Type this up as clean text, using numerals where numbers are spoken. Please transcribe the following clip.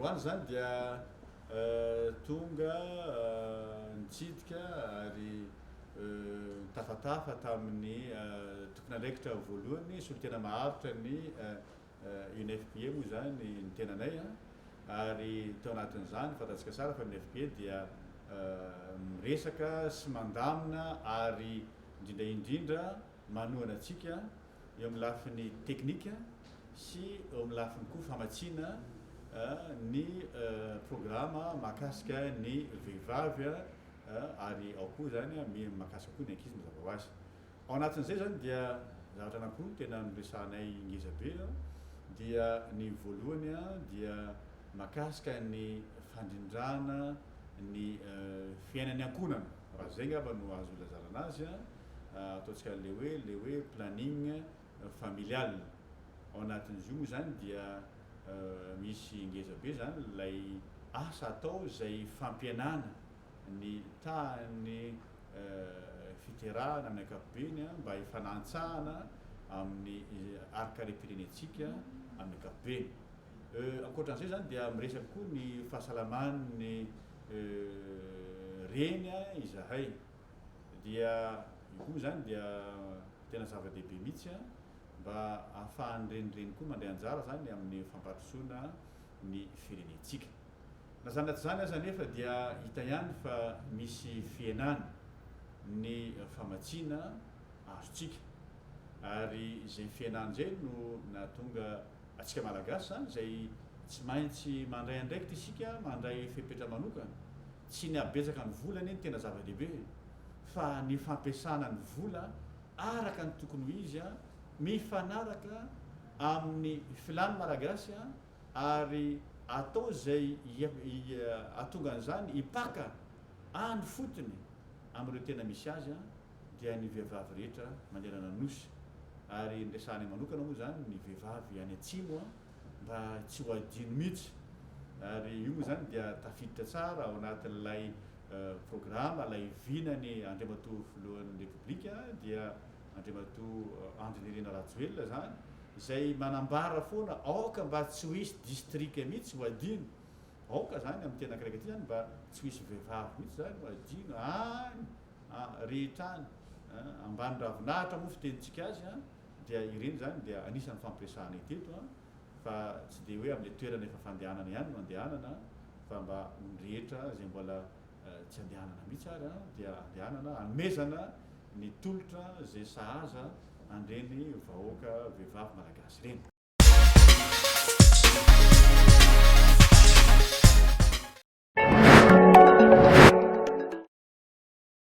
androany zany dia tonga nitsidika ary tafatafa tamin'ny tokony andraikitra voalohany solo tena maharitra ny UNFPA moa zany ny tenanay ary teo anatin'izany fantatsika tsara fa ny UNFPA dia miresaka sy mandamina ary indrindra manohana atsika eo amin'ny lafiny teknika sy eo amin'ny lafiny koa famatsiana ny programa mahakasika ny vehivavy ary ao koa zany mahakasika koa ny ankizy mazava ho azy. Ao anatin'izay zany dia zavatra anankiroa tena niresahanay ngeza be dia ny voalohany dia mahakasika ny fandrindrana ny fiainan'ny ankonana, raha zay ngamba no azo ilazana azy ataontsika le hoe planning familial. Ao anatin'izy io moa zany dia misy ngeza be zany lay asa atao zay fampianana ny tany fiterahana amin'ny ankapobeny mba hifanantsahana amin'ny arakarepirenetsika amin'ny ankapobeny. Ankoatran'izay zany dia miresaka koa ny fahasalaman'ny reny izahay dia io koa zany dia tena zava-dehibe mihitsy mba ahafahan'ny renireny koa mandray anjara zany amin'ny fampandrosoana ny firenetsika. Na zany na tsy zany aza nefa dia hita ihany fa misy fienana ny famatsiana azotsika ary zay fienana zay no nahatonga atsika malagasy zany zay tsy maintsy mandray andraikitra isika mandray fepetra manokana, tsy ny abetsaka ny vola anie ny tena zava-dehibe fa ny fampiasana ny vola araka ny tokony ho izy mifanaraka amin'ny filàny malagasy ary atao zay atonga an'izany hipaka any fotony amin'ireo tena misy azy dia ny vehivavy rehetra manerana nosy. Ary nresahanay manokana moa zany ny vehivavy any atsimo mba tsy ho adino mihitsy, ary io moa zany dia tafiditra tsara ao anatin'ilay programa lay vinany Andriamatoa Filohan'ny Repoblika dia Andriamatoa Andry Nirina Rajoelina zany zay manambara foana aoka mba tsy ho hisy district mihitsy ho adino, aoka zany amin'ny tena ankiray aty zany mba tsy ho hisy vehivavy mihitsy zany ho adino any rehetra any ambany ravinahitra moa fitenitsika azy dia ireny zany dia anisan'ny fampiresahanay teto fa tsy de hoe amin'le toerana efa fandehanana ihany no andehanana fa mba rehetra zay mbola tsy andehanana mihitsy ary dia andehanana hanomezana ny tolotra zay sahaza andreny vahoaka vehivavy malagasy reny.